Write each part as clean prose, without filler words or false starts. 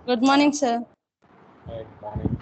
Good morning, sir. Hi, good morning.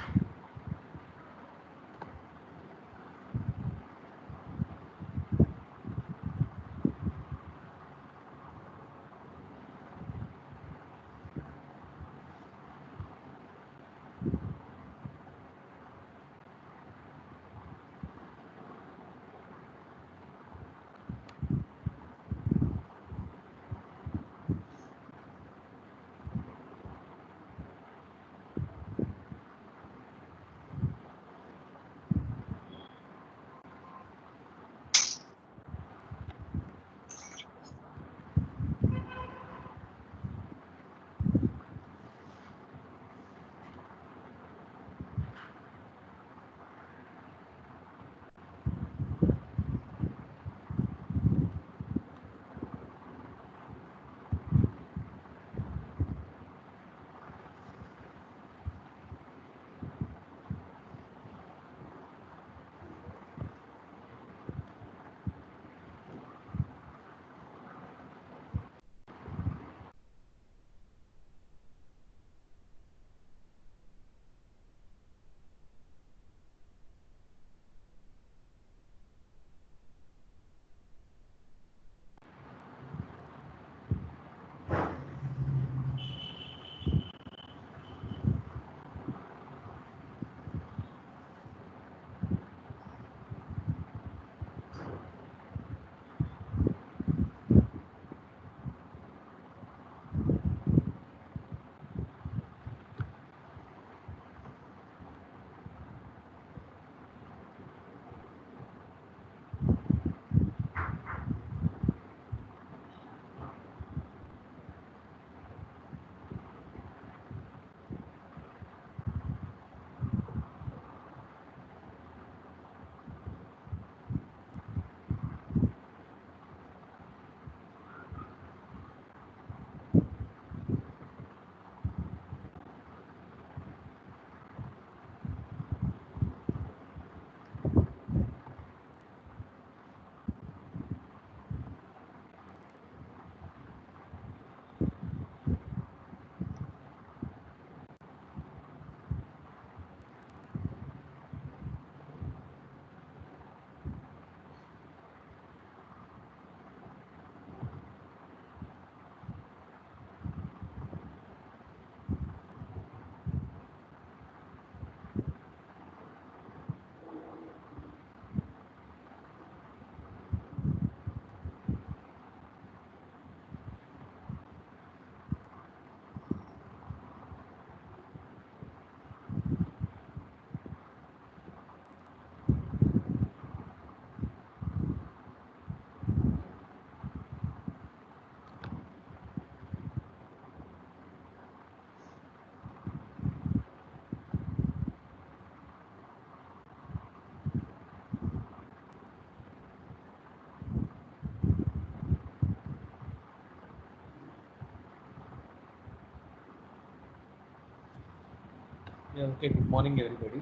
Yeah, okay, good morning, everybody.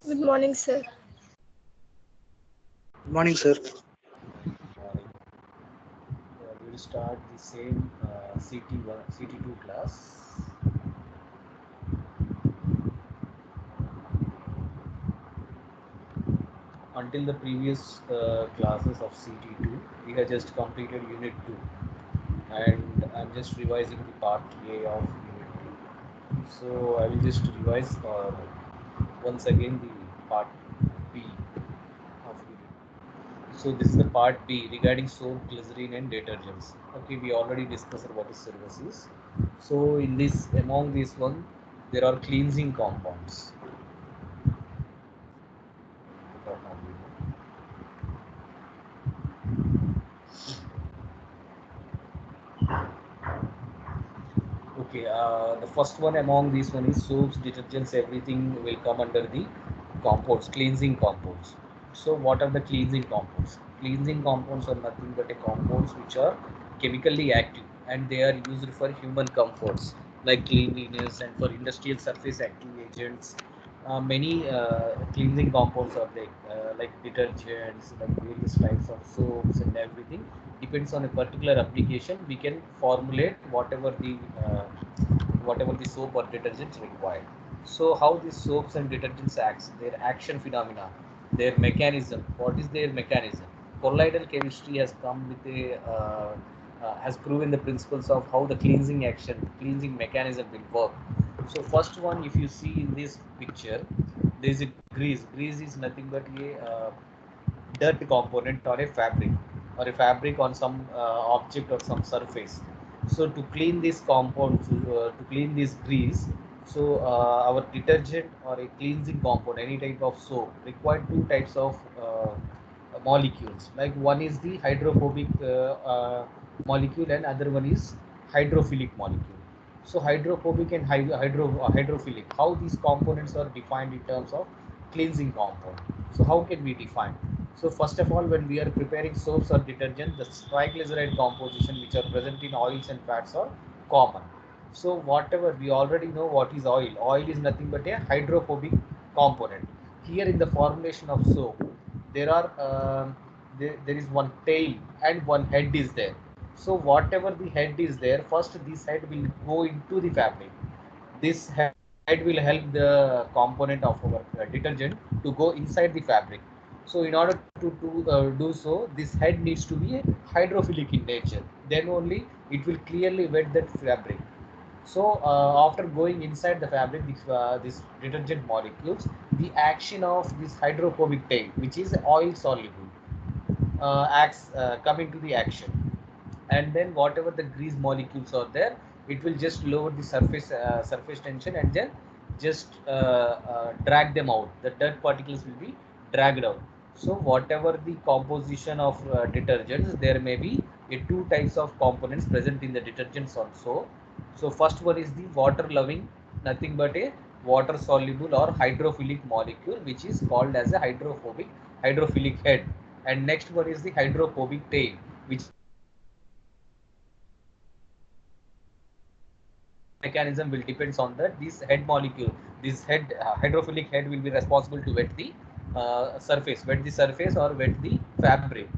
Good morning, sir. Good morning, sir. Good morning. We will start the same CT1, CT2 class. Until the previous classes of CT2, we have just completed Unit 2, and I'm just revising the Part A of Unit 2. So I will just revise once again the Part B of Unit 2. So this is the part B regarding soap, glycerin and detergents. Okay, we already discussed about the services. So in this, among this one, there are cleansing compounds. Okay, the first one among these one is soaps, detergents, everything will come under the compounds, cleansing compounds. So what are the cleansing compounds? Cleansing compounds are nothing but a compounds which are chemically active and they are used for human comforts like cleanliness and for industrial surface active agents many cleansing compounds are there, like detergents, like various types of soaps and everything. Depends on a particular application, we can formulate whatever the soap or detergents required. So how these soaps and detergents acts, their action phenomena, their mechanism. What is their mechanism? Colloidal chemistry has come with has proven the principles of how the cleansing mechanism will work. So first one, if you see in this picture, there is a grease. Grease is nothing but a dirt component or a fabric on some object or some surface. So to clean this compound, to clean this grease, so our detergent or a cleansing compound, any type of soap, require two types of molecules. Like one is the hydrophobic molecule, and other one is hydrophilic molecule. So hydrophobic and hydrophilic, how these components are defined in terms of cleansing compound. So how can we define? So first of all, when we are preparing soaps or detergent, the triglyceride composition which are present in oils and fats are common. So whatever we already know, what is oil? Oil is nothing but a hydrophobic component. Here in the formulation of soap, there are there is one tail and one head is there. So whatever the head is there, first this head will go into the fabric. This head will help the component of our detergent to go inside the fabric. So in order to do so, this head needs to be hydrophilic in nature. Then only it will clearly wet that fabric. So after going inside the fabric, this detergent molecules, the action of this hydrophobic tail, which is oil soluble, acts come into the action. And then whatever the grease molecules are there, it will just lower the surface tension, and then just drag them out. The dirt particles will be dragged out. So whatever the composition of detergents, there may be two types of components present in the detergents also. So first one is the water loving, nothing but a water soluble or hydrophilic molecule, which is called as a hydrophilic head. And next one is the hydrophobic tail, which is responsible to wet the surface. So this action mechanism will depends on that. This head molecule, this head hydrophilic head will be responsible to wet the surface or wet the fabric.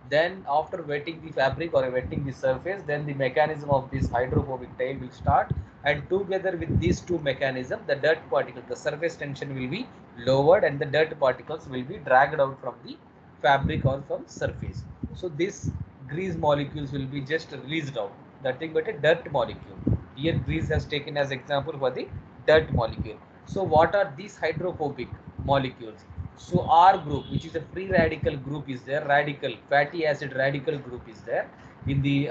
Then after wetting the fabric or wetting the surface, then the mechanism of this hydrophobic tail will start, and together with these two mechanisms, the dirt particles, the surface tension will be lowered, and the dirt particles will be dragged out from the fabric or from surface. So this grease molecules will be just released out, nothing but a dirt molecule. Here grease has taken as example for the dirt molecule. So what are these hydrophobic molecules? So R group, which is a free radical group, is there. Radical fatty acid radical group is there in the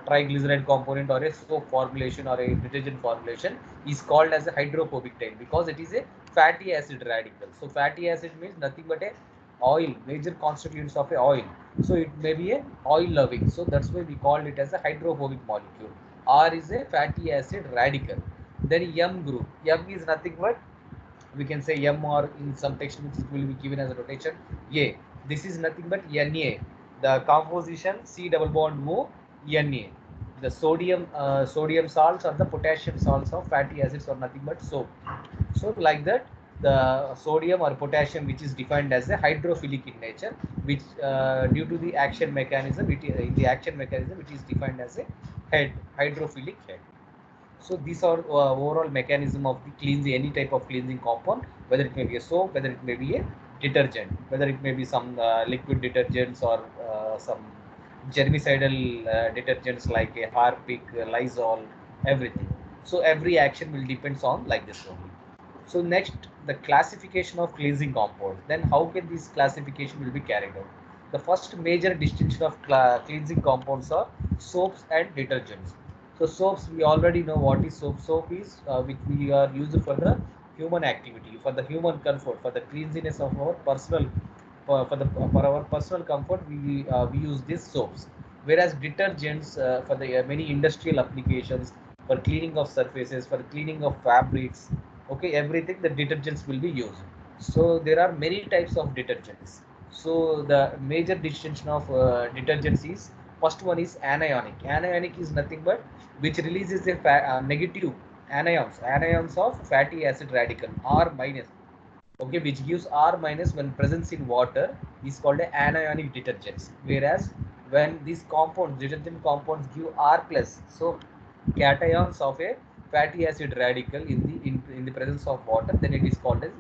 triglyceride component or a soap formulation or a detergent formulation, is called as a hydrophobic tail because it is a fatty acid radical. So fatty acid means nothing but a oil, major constituents of a oil. So it may be a oil loving. So that's why we call it as a hydrophobic molecule. R is a fatty acid radical. Then M group. M is nothing but, we can say M, or in some textbooks it will be given as a rotation A. This is nothing but Na. The composition C double bond O Na. The sodium salts or the potassium salts of fatty acids are nothing but soap. So like that, the sodium or potassium, which is defined as a hydrophilic in nature, which due to the action mechanism, in the action mechanism, it is defined as a hydrophilic head. So these are overall mechanism of the cleansing, any type of cleansing compound, whether it may be a soap, whether it may be a detergent, whether it may be some liquid detergents or some germicidal detergents like a Harpic, Lysol, everything. So every action will depends on like this only. So next, the classification of cleansing compounds. Then how can this classification will be carried out? The first major distinction of cleansing compounds are soaps and detergents. So soaps, we already know what is soap. Soap is which we are used for the human activity, for the human comfort, for the cleanliness of our personal, for our personal comfort. We use these soaps. Whereas detergents for the many industrial applications, for cleaning of surfaces, for cleaning of fabrics, okay, everything the detergents will be used. So there are many types of detergents. So the major distinction of detergents is, first one is anionic. Anionic is nothing but which releases a negative anions of fatty acid radical, R minus. okay, which gives R minus when presence in water is called a anionic detergents. Whereas when these compounds, detergent compounds give R plus, so cations of a fatty acid radical in the presence of water, then it is called as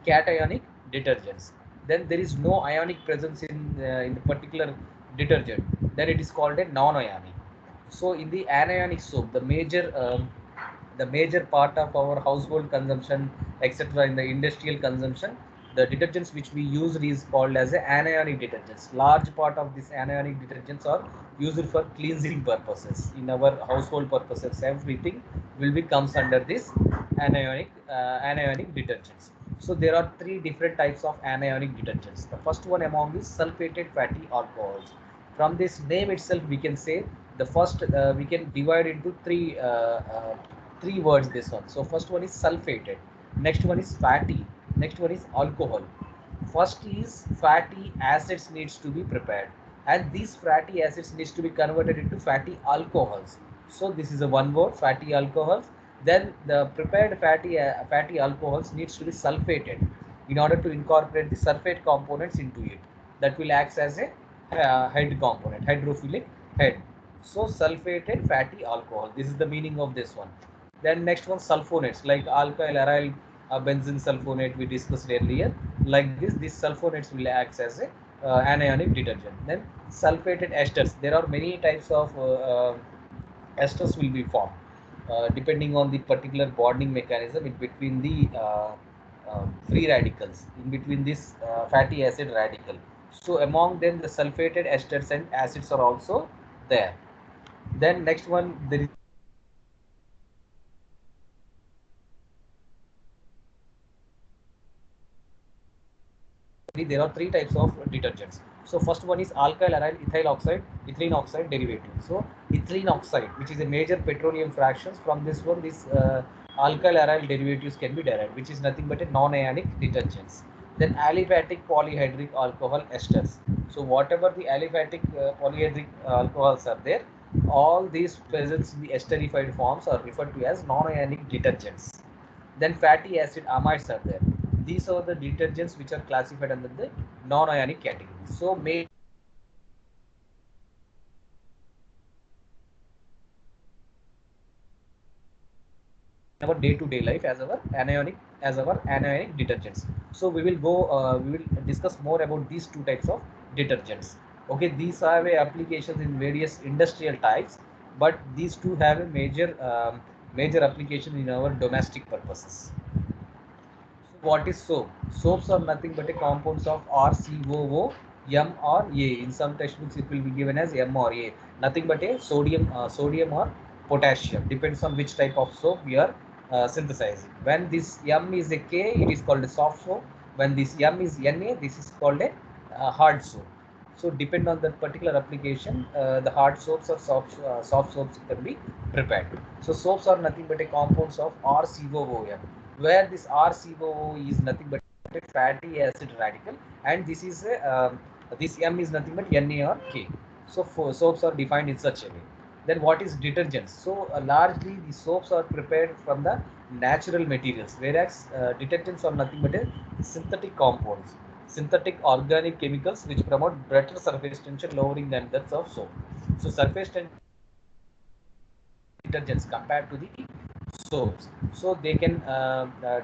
cationic detergents. Then there is no ionic presence in the particular detergent, then it is called a non-ionic. So in the anionic soap, the major part of our household consumption, etc., in the industrial consumption, the detergents which we use is called as anionic detergents. Large part of these anionic detergents are used for cleansing purposes. In our household purposes, everything will be comes under this anionic detergents. So there are three different types of anionic detergents. The first one among is sulfated fatty alcohols. From this name itself, we can say the first we can divide into three words this one. So first one is sulfated, next one is fatty, next one is alcohol. First is fatty acids needs to be prepared, and these fatty acids needs to be converted into fatty alcohols. So this is a one word, fatty alcohols. Then the prepared fatty alcohols needs to be sulfated in order to incorporate the sulfate components into it. That will act as a head component, hydrophilic head. So sulfated fatty alcohol. This is the meaning of this one. Then next one, sulfonates like alkyl aryl benzene sulfonate we discussed earlier. Like this, these sulfonates will act as a anionic detergent. Then sulfated esters. There are many types of esters will be formed depending on the particular bonding mechanism in between the free radicals, in between this fatty acid radical. So among them, the sulfated esters and acids are also there. Then next one, there is there are three types of detergents. So first one is alkyl aryl ethyl oxide, ethylene oxide derivative. So ethylene oxide, which is a major petroleum fractions, from this one, this alkyl aryl derivatives can be derived, which is nothing but a non-ionic detergents. Then aliphatic polyhydric alcohol esters. So whatever the aliphatic polyhydric alcohols are there, all these presents in the esterified forms are referred to as non-ionic detergents. Then fatty acid amides are there. These are the detergents which are classified under the non-ionic category. So our day-to-day life as our anionic detergents. So we will discuss more about these two types of detergents. Okay, these have a applications in various industrial types, but these two have a major application in our domestic purposes. So what is soap? Soaps are nothing but a compounds of R, C, O, M or A. In some textbooks, it will be given as M or A. Nothing but a sodium or potassium. Depends on which type of soap we are synthesizing. When this M is a K, it is called a soft soap. When this M is Na, this is called a hard soap. So depend on that particular application, the hard soaps or soft soaps can be prepared. So soaps are nothing but a compounds of RCOOM, where this RCOO is nothing but a fatty acid radical, and this M is nothing but Na or K. So soaps are defined in such a way. Then what is detergents? So largely the soaps are prepared from the natural materials, whereas detergents are nothing but a synthetic compounds, synthetic organic chemicals which promote better surface tension, lowering than that of soap. So surface tension detergents compared to the soaps. So they can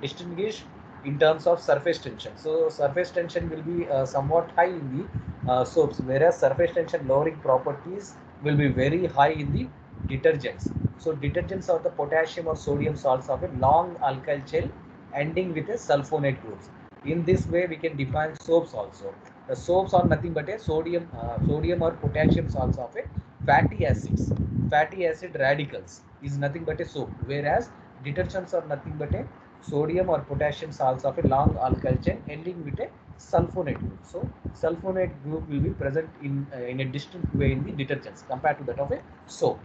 distinguish in terms of surface tension. So surface tension will be somewhat high in the soaps, whereas surface tension lowering properties will be very high in the detergents. So detergents are the potassium or sodium salts of a long alkyl gel ending with a sulfonate groups. In this way, we can define soaps also. The soaps are nothing but a sodium or potassium salts of a fatty acids. Fatty acid radicals is nothing but a soap, whereas detergents are nothing but a sodium or potassium salts of a long alkyl chain ending with a sulfonate group. So sulfonate group will be present in a distinct way in the detergents compared to that of a soap.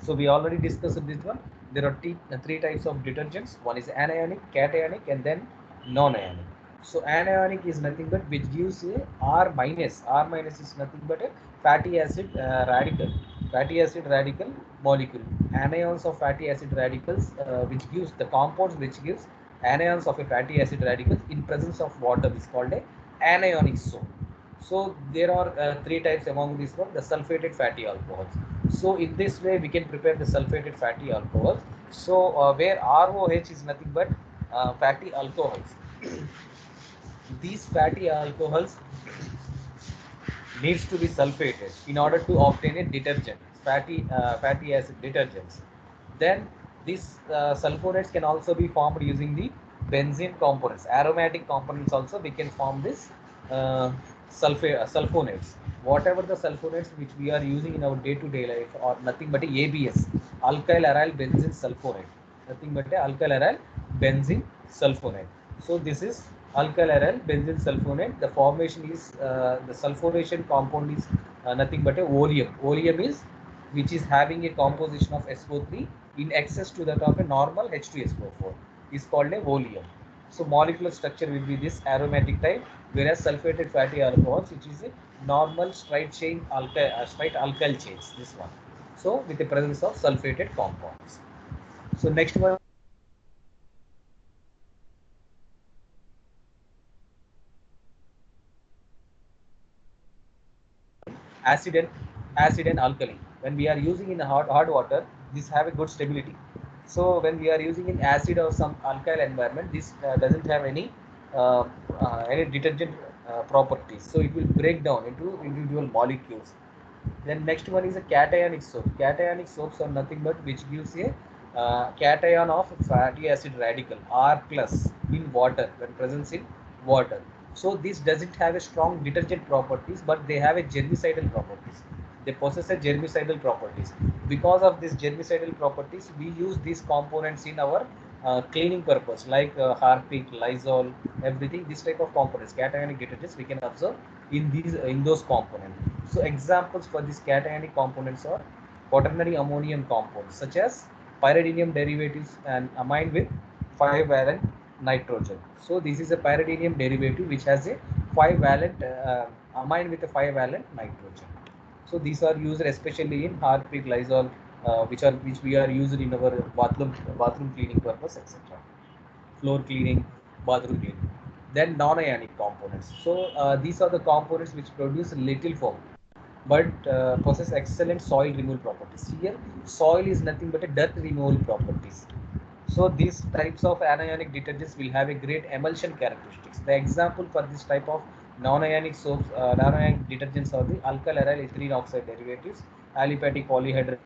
So we already discussed this one. There are three types of detergents. One is anionic, cationic, and then non-ionic. So anionic is nothing but which gives a R minus. R minus is nothing but a fatty acid radical. Fatty acid radical molecule. Anions of fatty acid radicals which gives the compounds which gives anions of a fatty acid radicals in presence of water is called a anionic soap. So there are three types among these one, the sulfated fatty alcohols. So in this way we can prepare the sulfated fatty alcohols. So where ROH is nothing but fatty alcohols. These fatty alcohols needs to be sulfated in order to obtain a detergent, fatty acid detergents. Then these sulfonates can also be formed using the benzene components, aromatic components also we can form this uh, sulfonates. Whatever the sulfonates which we are using in our day-to-day life are nothing but a ABS, alkyl aryl benzene sulfonate, nothing but a alkyl aryl benzene sulfonate. So this is alkyl aryl benzene sulfonate. The formation is the sulfonation compound is nothing but a oleum. Oleum is which is having a composition of SO3 in excess to that of a normal H2SO4 is called a oleum. So molecular structure will be this aromatic type, whereas sulfated fatty alcohols, which is a normal straight alkyl chains. This one. So with the presence of sulfated compounds. So next one is acid and alkali. When we are using in hard water, these have a good stability. So when we are using in acid or some alkyl environment, this doesn't have any detergent properties. So it will break down into individual molecules. Then next one is a cationic soap. Cationic soaps are nothing but which gives a cation of fatty acid radical R plus in water when present in water. So this doesn't have a strong detergent properties, but they have a germicidal properties. They possess a germicidal properties. Because of this germicidal properties, we use these components in our cleaning purpose, like Harpic, Lysol, everything. This type of components, cationic detergents, we can observe in those components. So examples for these cationic components are quaternary ammonium compounds such as pyridinium derivatives and amine with 5-valent nitrogen. So this is a pyridinium derivative which has a 5-valent amine with a 5-valent nitrogen. So these are used especially in Harpic, Lysol, which we are used in our bathroom cleaning purpose, etc. Floor cleaning, bathroom cleaning. Then non-ionic components. So these are the components which produce little foam but possess excellent soil removal properties. Here, soil is nothing but a dirt removal properties. So these types of anionic detergents will have a great emulsion characteristics. The example for this type of non-ionic soaps, non-ionic detergents are the alkyl aryl ethylene oxide derivatives, aliphatic polyhydroxy.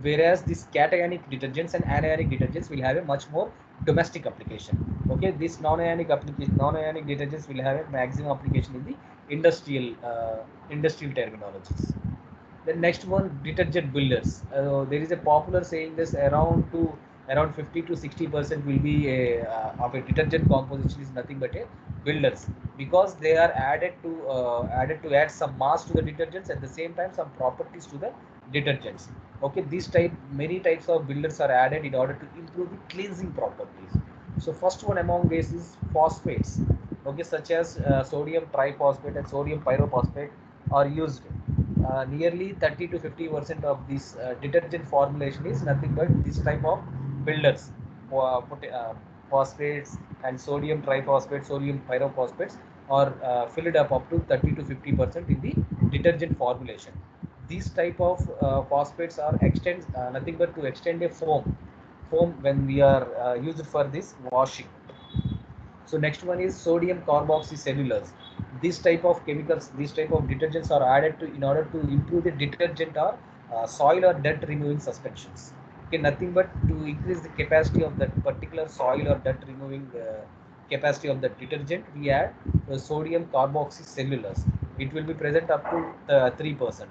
Whereas these cationic detergents and anionic detergents will have a much more domestic application. Okay, this non-ionic detergents will have a maximum application in the industrial terminologies. The next one, detergent builders. There is a popular saying this around 50 to 60% will be of a detergent composition is nothing but a builders, because they are added to add some mass to the detergents, at the same time some properties to the detergents. Okay, these type many types of builders are added in order to improve the cleansing properties. So first one among these is phosphates. Okay, such as sodium triphosphate and sodium pyrophosphate are used. Nearly 30 to 50% of this detergent formulation is nothing but this type of builders, phosphates and sodium triphosphate, sodium pyrophosphates are filled up to 30 to 50% in the detergent formulation. These type of phosphates are nothing but to extend a foam when we are used for this washing. So next one is sodium carboxycellulose. This type of chemicals, these type of detergents are added to in order to improve the detergent or soil or dirt removing suspensions. Okay, nothing but to increase the capacity of that particular soil or dirt removing capacity of the detergent, we add sodium carboxycellulose. It will be present up to 3%.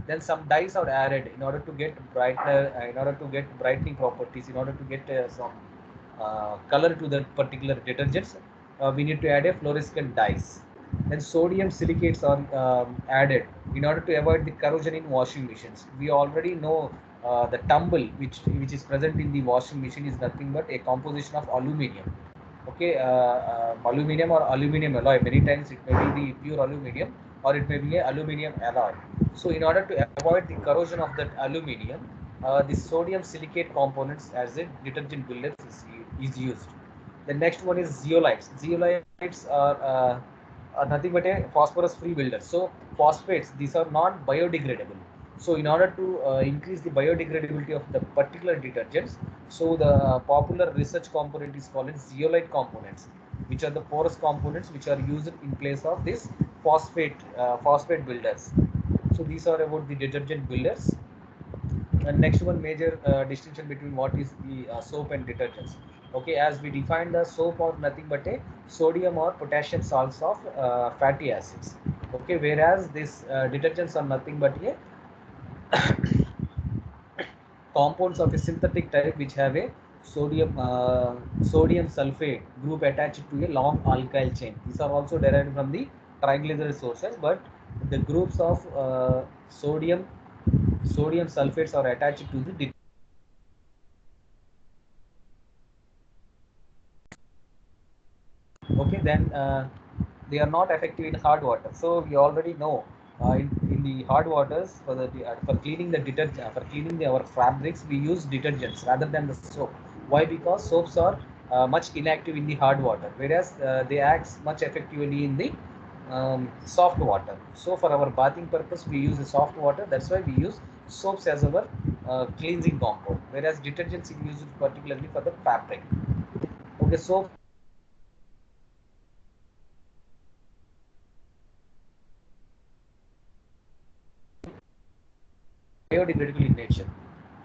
Then some dyes are added in order to get in order to get brightening properties, in order to get some color to that particular detergents, we need to add a fluorescent dyes. Then sodium silicates are added in order to avoid the corrosion in washing machines. We already know the tumble which is present in the washing machine is nothing but a composition of aluminium. Okay, aluminum or aluminum alloy. Many times it may be the pure aluminum or it may be a aluminum alloy. So in order to avoid the corrosion of that aluminum, the sodium silicate components as a detergent builder is used. The next one is zeolites. Zeolites are nothing but a phosphorus free builder. So phosphates, these are not biodegradable. So in order to increase the biodegradability of the particular detergents, so the popular research component is called zeolite components, which are the porous components which are used in place of this phosphate builders. So these are about the detergent builders. And next one major distinction between what is the soap and detergents. Okay, as we defined, the soap or nothing but a sodium or potassium salts of fatty acids. Okay, whereas these detergents are nothing but a compounds of a synthetic type which have a sodium sulfate group attached to a long alkyl chain. These are also derived from the triglyceride sources, but the groups of sodium sulfates are attached to the okay. Then they are not effective in hard water. So we already know in the hard waters for cleaning the detergent for cleaning our fabrics we use detergents rather than the soap. Why? Because soaps are much inactive in the hard water, whereas they act much effectively in the soft water. So for our bathing purpose we use the soft water. That's why we use soaps as our cleansing compound, whereas detergents is used particularly for the fabric. Okay, soaps are biodegradable in nature.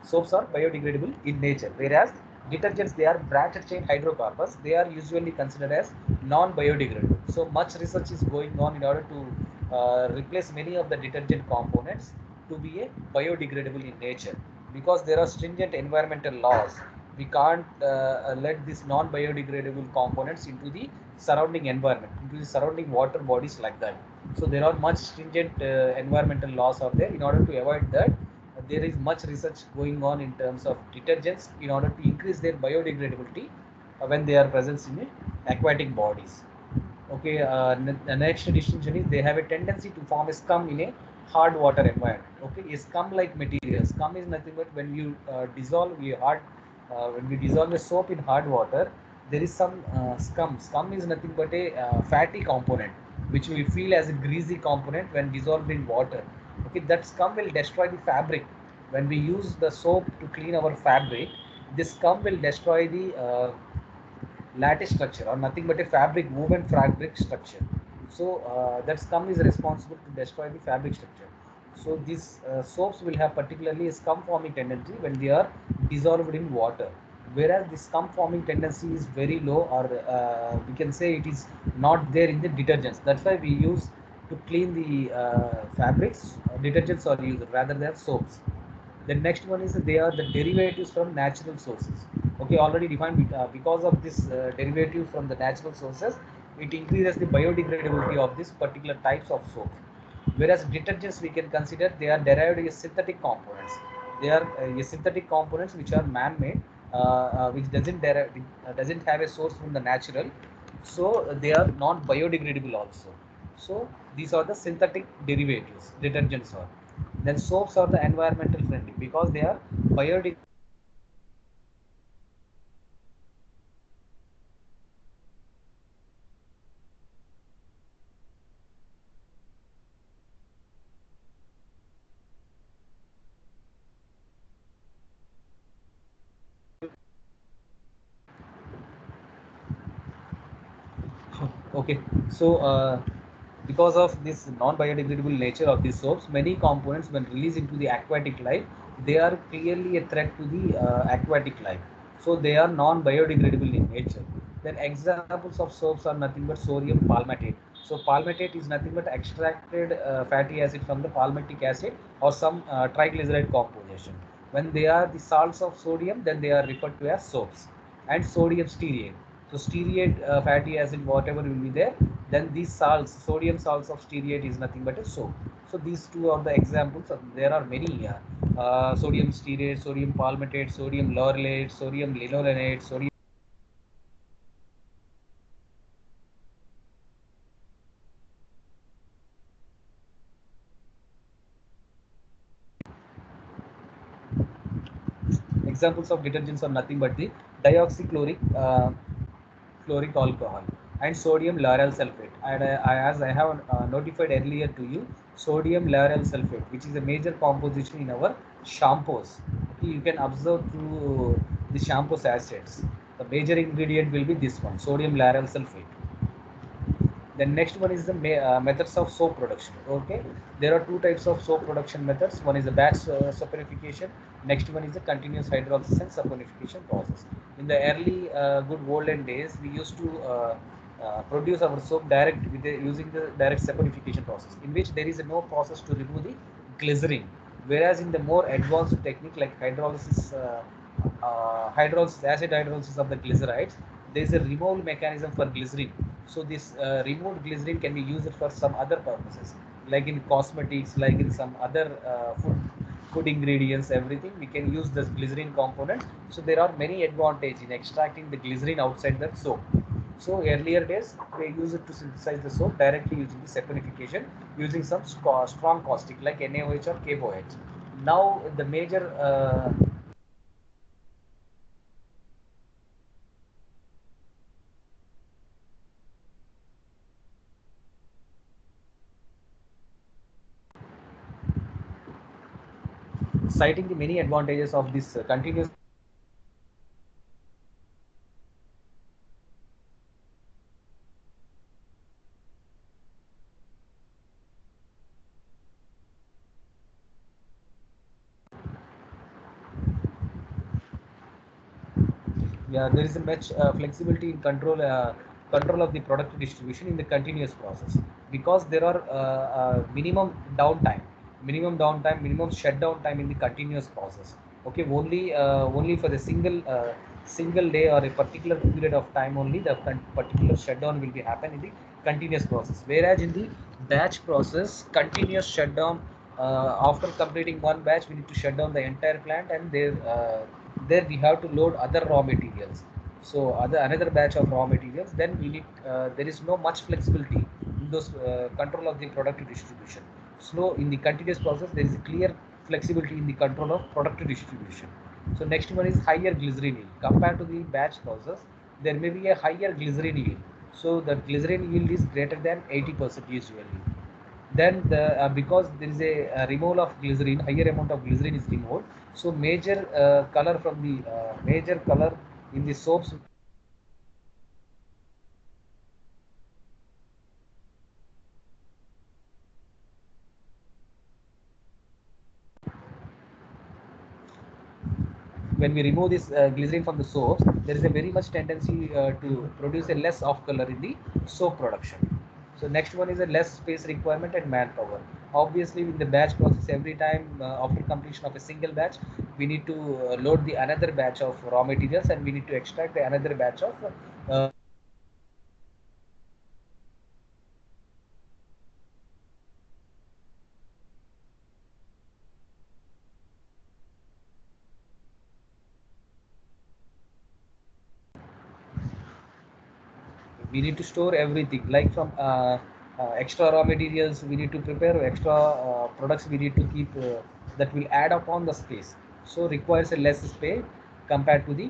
Soaps are biodegradable in nature, whereas detergents, they are branched chain hydrocarbons. They are usually considered as non-biodegradable. So much research is going on in order to replace many of the detergent components to be a biodegradable in nature, because there are stringent environmental laws. We can't let these non-biodegradable components into the surrounding environment, into the surrounding water bodies like that. So there are much stringent environmental laws out there. In order to avoid that, there is much research going on in terms of detergents in order to increase their biodegradability when they are present in aquatic bodies. Okay, the next distinction is they have a tendency to form a scum in a hard water environment. Okay, a scum-like material. Scum is nothing but when you when we dissolve a soap in hard water, there is some scum. Scum is nothing but a fatty component, which we feel as a greasy component when dissolved in water. Okay, that scum will destroy the fabric. When we use the soap to clean our fabric, this scum will destroy the lattice structure or nothing but a fabric woven fabric structure. So that scum is responsible to destroy the fabric structure. So these soaps will have particularly a scum forming tendency when they are dissolved in water, whereas the scum forming tendency is very low, or we can say it is not there in the detergents. That's why we use to clean the fabrics, detergents are used rather than soaps. The next one is they are the derivatives from natural sources. Okay, already defined. Because of this derivative from the natural sources, it increases the biodegradability of this particular types of soap. Whereas detergents we can consider they are derived as synthetic components. They are synthetic components which are man-made, which doesn't have a source from the natural, so they are not biodegradable also. So these are the synthetic derivatives detergents are. Then soaps are the environmental friendly because they are biodegradable in nature. They are okay. So because of this non-biodegradable nature of these soaps, many components when released into the aquatic life, they are clearly a threat to the aquatic life. So they are non-biodegradable in nature. Then examples of soaps are nothing but sodium palmitate. So palmitate is nothing but extracted fatty acid from the palmitic acid or some triglyceride composition. When they are the salts of sodium, then they are referred to as soaps. And sodium stearate. So stearate fatty acid, whatever will be there, then these salts, sodium salts of stearate is nothing but a soap. So these two are the examples. There are many sodium stearate, sodium palmitate, sodium laurelate, sodium linolenate, sodium Examples of detergents are nothing but the dioxychloric chloric alcohol and sodium lauryl sulfate. And as I have notified earlier to you, sodium lauryl sulfate, which is a major composition in our shampoos. Okay, you can observe through the shampoo sachets. The major ingredient will be this one, sodium lauryl sulfate. The next one is the methods of soap production. Okay, there are two types of soap production methods. One is the batch saponification. Next one is the continuous hydrolysis and saponification process. In the early good olden days, we used to produce our soap direct with using the direct saponification process, in which there is no process to remove the glycerin. Whereas in the more advanced technique like hydrolysis, acid hydrolysis of the glycerides, there is a removal mechanism for glycerin. So this removed glycerin can be used for some other purposes, like in cosmetics, like in some other food ingredients, everything we can use this glycerin component. So there are many advantages in extracting the glycerin outside the soap. So earlier days they used it to synthesize the soap directly using the saponification using some strong caustic like NaOH or KOH. Now the major citing the many advantages of this continuous. Yeah, there is a much flexibility in control of the product distribution in the continuous process, because there are minimum shutdown time in the continuous process. Okay, only for the single day or a particular period of time only the particular shutdown will be happen in the continuous process. Whereas in the batch process, continuous shutdown, after completing one batch, we need to shut down the entire plant, and there we have to load other raw materials. So other another batch of raw materials, then we need there is no much flexibility in those control of the product distribution. So in the continuous process there is a clear flexibility in the control of product distribution. So next one is higher glycerin yield compared to the batch process. There may be a higher glycerin yield, so the glycerin yield is greater than 80% usually. Then because there is a removal of glycerin, higher amount of glycerin is removed, so major color in the soaps. When we remove this glycerin from the soaps, there is a very much tendency to produce a less of color in the soap production. So next one is a less space requirement and manpower. Obviously, in the batch process, every time after completion of a single batch, we need to load the another batch of raw materials, and we need to extract the another batch of uh, we need to store everything, like from extra raw materials we need to prepare, extra products we need to keep, that will add up on the space, so requires a less space compared to the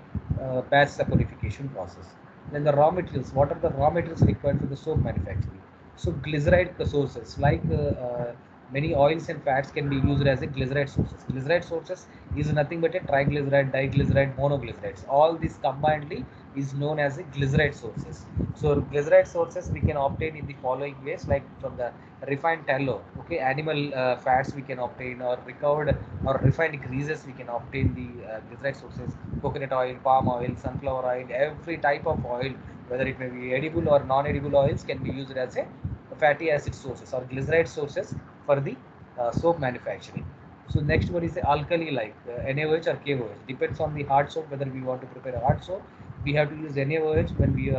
batch saponification process. Then the raw materials, what are the raw materials required for the soap manufacturing? So glyceride sources like many oils and fats can be used as a glyceride sources. Glyceride sources is nothing but a triglyceride, diglyceride, monoglycerides. All these combinedly is known as a glyceride sources. So glyceride sources we can obtain in the following ways, like from the refined tallow, okay, animal fats we can obtain, or recovered or refined greases we can obtain the glyceride sources. Coconut oil, palm oil, sunflower oil, every type of oil, whether it may be edible or non-edible oils, can be used as a fatty acid sources or glyceride sources for the soap manufacturing. So next one is the alkali, like NaOH or KOH. Depends on the hard soap whether we want to prepare a hard soap. We have to use NaOH. When we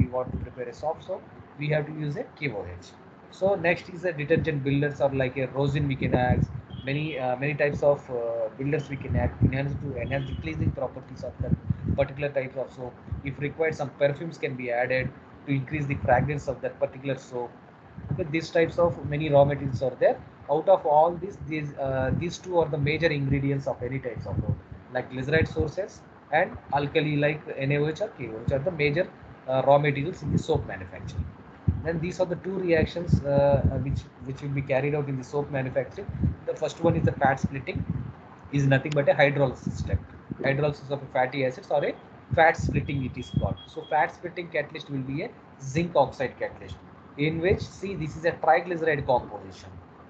want to prepare a soft soap, we have to use a KOH. So next is the detergent builders, or like a rosin we can add. Many types of builders we can add enhance the cleansing properties of that particular type of soap. If required, some perfumes can be added to increase the fragrance of that particular soap. Okay, these types of many raw materials are there. Out of all these two are the major ingredients of any types of soap. like glyceride sources, and alkali like NaOH or KOH, which are the major raw materials in the soap manufacturing. Then these are the two reactions which will be carried out in the soap manufacturing. The first one is the fat splitting, is nothing but a hydrolysis step. Hydrolysis of a fatty acids or a fat splitting it is called. So fat splitting catalyst will be a zinc oxide catalyst, in which, see, this is a triglyceride composition.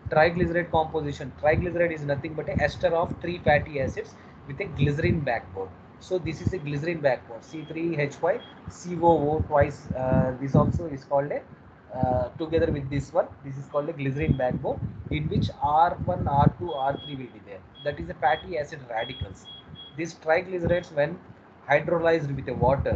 Triglyceride is nothing but a ester of three fatty acids with a glycerin backbone. So this is a glycerin backbone, C3Hy COO twice. This also is called a together with this one, this is called a glycerin backbone, in which R1, R2, R3 will be there. That is a fatty acid radicals. These triglycerides, when hydrolyzed with a water,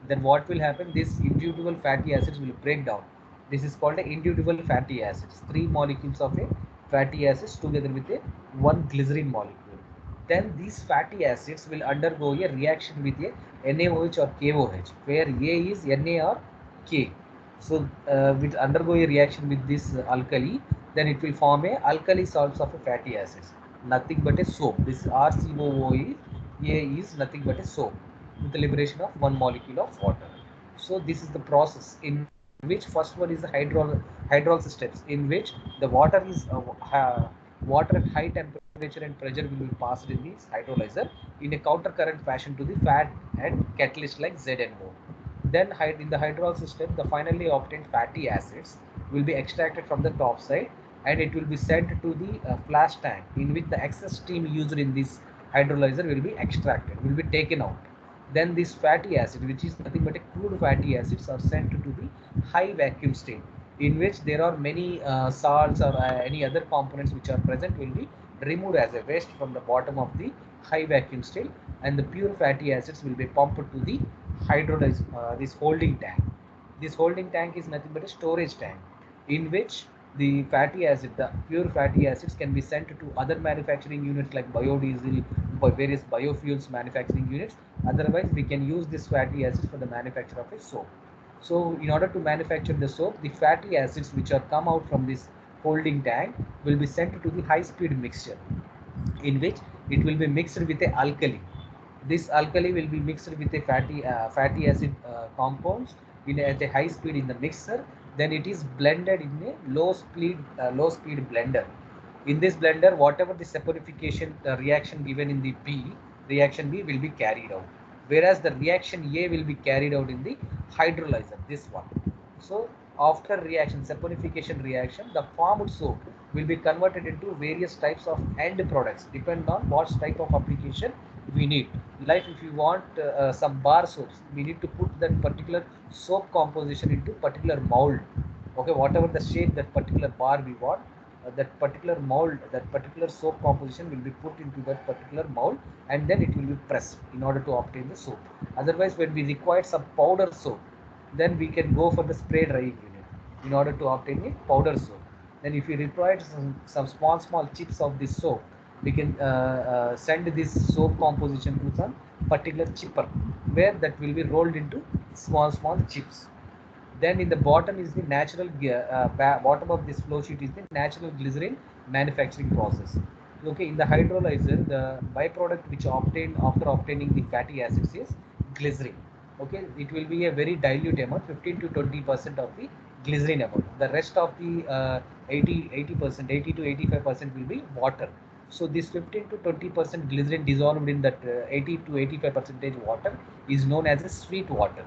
then what will happen? These individual fatty acids will break down. This is called a individual fatty acids. Three molecules of a fatty acids together with a one glycerin molecule. Then these fatty acids will undergo a reaction with a NaOH or KOH, where A is Na or K. So will undergo a reaction with this alkali, then it will form a alkali salts of a fatty acids. Nothing but a soap. This RCOO is nothing but a soap with the liberation of one molecule of water. So this is the process in which first one is the hydrolysis steps, in which the water is water at high temperature and pressure will be passed in this hydrolyzer in a counter current fashion to the fat and catalyst like ZNO. Then in the hydrolysis step, the finally obtained fatty acids will be extracted from the top side, and it will be sent to the flash tank, in which the excess steam used in this hydrolyzer will be extracted, will be taken out. Then this fatty acid, which is nothing but a crude fatty acids, are sent to the high vacuum state, in which there are many salts or any other components which are present will be removed as a waste from the bottom of the high vacuum state, and the pure fatty acids will be pumped to the hydrolyzed this holding tank. This holding tank is nothing but a storage tank, in which the fatty acid, the pure fatty acids, can be sent to other manufacturing units like biodiesel, by various biofuels manufacturing units. Otherwise, we can use this fatty acids for the manufacture of a soap. So, in order to manufacture the soap, the fatty acids which are come out from this holding tank will be sent to the high-speed mixture, in which it will be mixed with a alkali. This alkali will be mixed with a fatty acid compounds at a high speed in the mixer. Then it is blended in a low speed blender. In this blender, whatever the saponification reaction given in the reaction B will be carried out, whereas the reaction A will be carried out in the hydrolyzer, this one. So after reaction, saponification reaction, the formed soap will be converted into various types of end products, depend on what type of application we need. Like if you want some bar soaps, we need to put that particular soap composition into particular mold. Okay, whatever the shape that particular bar we want, that particular mold, that particular soap composition will be put into that particular mold, and then it will be pressed in order to obtain the soap. Otherwise, when we require some powder soap, then we can go for the spray drying unit in order to obtain a powder soap. Then if we require some small chips of this soap, we can send this soap composition to some particular chipper, where that will be rolled into small chips. Then in the bottom is the natural bottom of this flow sheet is the natural glycerin manufacturing process. Okay, in the hydrolyzer, the byproduct which obtained after obtaining the fatty acids is glycerin. Okay, it will be a very dilute amount, 15 to 20% of the glycerin amount. The rest of the 80%, 80 to 85% will be water. So this 15 to 20% glycerin dissolved in that 80 to 85% water is known as a sweet water.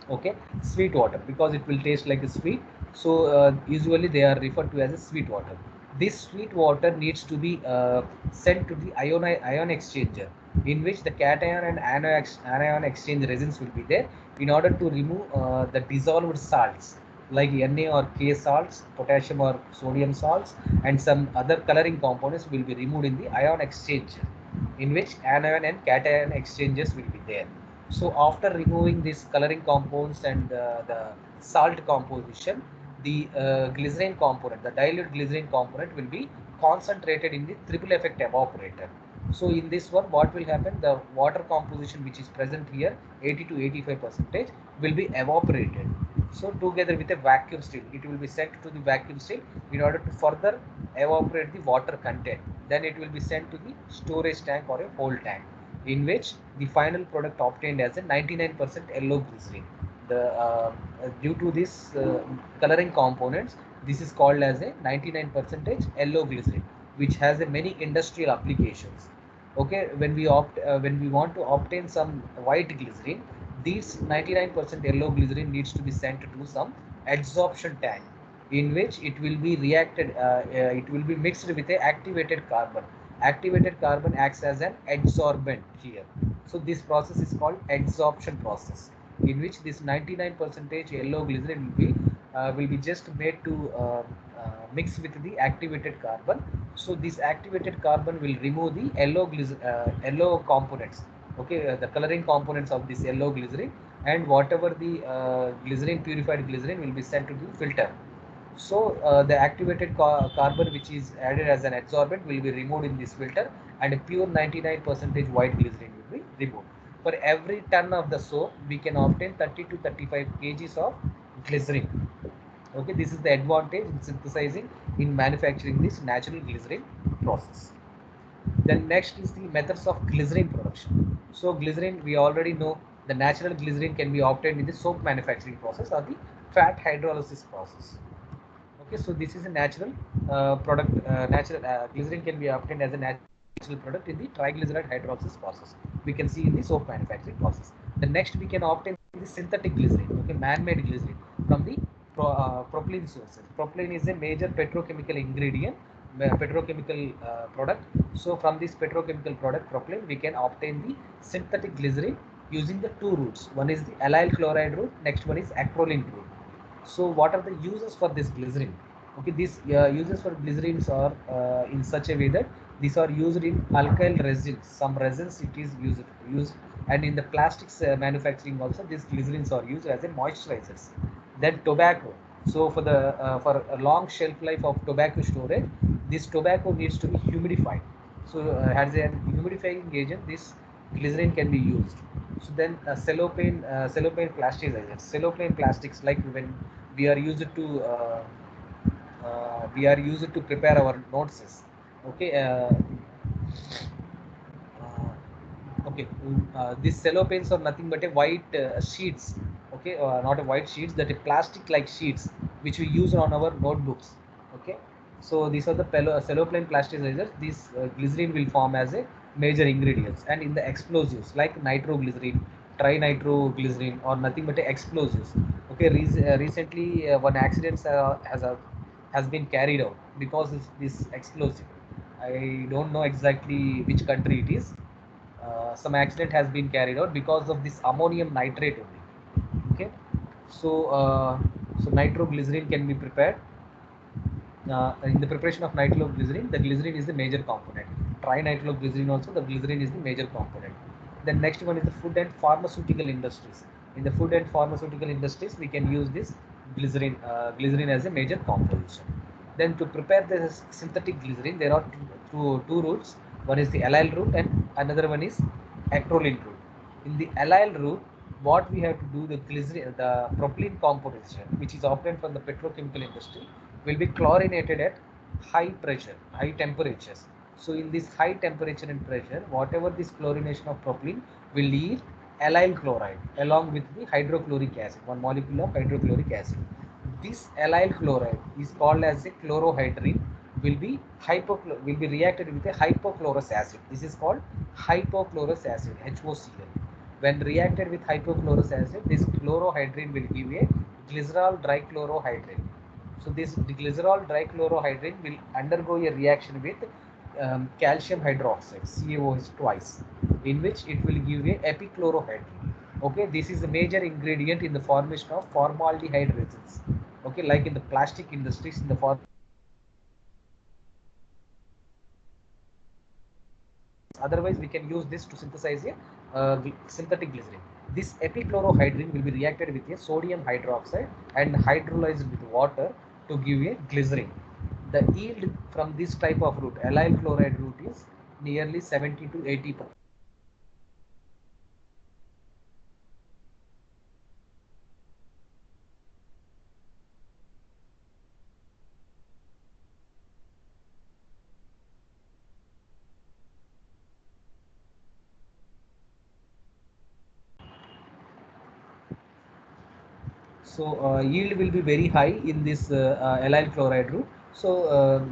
Okay, sweet water, because it will taste like a sweet. So usually they are referred to as a sweet water. This sweet water needs to be sent to the ion exchanger, in which the cation and anion exchange resins will be there, in order to remove the dissolved salts like Na or K salts, potassium or sodium salts, and some other coloring components will be removed in the ion exchanger, in which anion and cation exchanges will be there. So after removing these coloring compounds and the salt composition, the glycerin component, the dilute glycerin component, will be concentrated in the triple effect evaporator. So in this one, what will happen? The water composition which is present here, 80 to 85%, will be evaporated. So together with a vacuum stream, it will be sent to the vacuum stream in order to further evaporate the water content. Then it will be sent to the storage tank or a whole tank, in which the final product obtained as a 99% yellow glycerin. Due to this coloring components, this is called as a 99% yellow glycerin, which has a many industrial applications. Okay, when we want to obtain some white glycerin, these 99% yellow glycerin needs to be sent to some adsorption tank, in which it will be reacted, it will be mixed with a activated carbon. Activated carbon acts as an adsorbent here. So this process is called adsorption process, in which this 99% yellow glycerin will be just made to mix with the activated carbon. So this activated carbon will remove the yellow components, okay, the coloring components of this yellow glycerin, and whatever the glycerin, purified glycerin, will be sent to the filter. So the activated carbon which is added as an adsorbent will be removed in this filter, and a pure 99% white glycerin will be removed. For every ton of the soap, we can obtain 30 to 35 kgs of glycerin. Okay, this is the advantage in synthesizing, in manufacturing this natural glycerin process. Then next is the methods of glycerin production. So glycerin, we already know the natural glycerin can be obtained in the soap manufacturing process or the fat hydrolysis process. Okay, so this is a natural product. Natural glycerin can be obtained as a natural product in the triglyceride hydrolysis process. We can see in the soap manufacturing process. The next we can obtain the synthetic glycerin, okay, man-made glycerin from the propylene sources. Propylene is a major petrochemical ingredient, petrochemical product. So from this petrochemical product propylene, we can obtain the synthetic glycerin using the two routes. One is the allyl chloride route. Next one is acrolein route. So what are the uses for this glycerin? Okay, these uses for glycerins are in such a way that these are used in alkyl resins. Some resins it is used, and in the plastics manufacturing also these glycerins are used as a moisturizers. Then tobacco. So for a long shelf life of tobacco storage, this tobacco needs to be humidified. So as a humidifying agent, this glycerin can be used. So then cellophane plasticizers. Cellophane plastics, like when we are used to prepare our notes. Okay, okay, these cellophanes are nothing but a white sheets. Okay, not a white sheets, that a plastic like sheets which we use on our notebooks. Okay, so these are the cellophane plasticizers. These glycerin will form as a major ingredients, and in the explosives like nitroglycerin, trinitroglycerin, or nothing but a explosives. Okay, recently one accident has been carried out because of this explosive. I don't know exactly which country it is. Some accident has been carried out because of this ammonium nitrate only. Okay, so nitroglycerin can be prepared. In the preparation of nitroglycerin, the glycerin is the major component. Trinitroglycerin also, the glycerin is the major component. The next one is the food and pharmaceutical industries. In the food and pharmaceutical industries, we can use this glycerin as a major composition. Then to prepare the synthetic glycerin, there are two routes. One is the allyl route and another one is acrolein route. In the allyl route, what we have to do, the glycerin, the propylene composition, which is obtained from the petrochemical industry, will be chlorinated at high pressure, high temperatures. So in this high temperature and pressure, whatever this chlorination of propylene will yield allyl chloride along with the hydrochloric acid, one molecule of hydrochloric acid. This allyl chloride is called as a chlorohydrin, will be reacted with a hypochlorous acid. This is called hypochlorous acid, HOCl. When reacted with hypochlorous acid, this chlorohydrin will give a glycerol dichlorohydrin. So this glycerol dichlorohydrin will undergo a reaction with calcium hydroxide, CaOH twice, in which it will give a epichlorohydrin. Okay, this is the major ingredient in the formation of formaldehyde resins. Okay, like in the plastic industries, in the formaldehyde resins are used for otherwise we can use this to synthesize a synthetic glycerin. This epichlorohydrin will be reacted with a sodium hydroxide and hydrolyzed with water to give a glycerin. The yield from this type of route, allyl chloride route, is nearly 70 to 80%. Okay, so this is the major ingredient in the synthetic glycerin. This epichlorohydrin will be reacted with a sodium hydroxide and hydrolyzed with water to give a glycerin. The yield from this type of route, allyl chloride route, is nearly 70 to 80%. Okay, so this is the major ingredient in the synthetic glycerin. This So yield will be very high in this allyl chloride route. So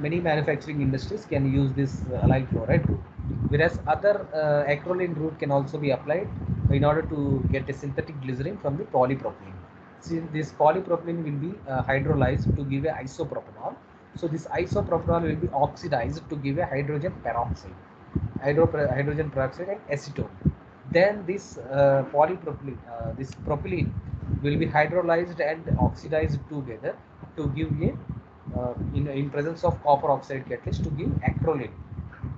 many manufacturing industries can use this allyl chloride route, whereas other acrolein route can also be applied in order to get a synthetic glycerin from the polypropylene. Since this polypropylene will be hydrolyzed to give a isopropanol, so this isopropanol will be oxidized to give a hydrogen peroxide, hydrogen peroxide and acetone. Then this polypropylene, this propylene will be hydrolyzed and oxidized together to give a in presence of copper oxide catalyst to give acrolein.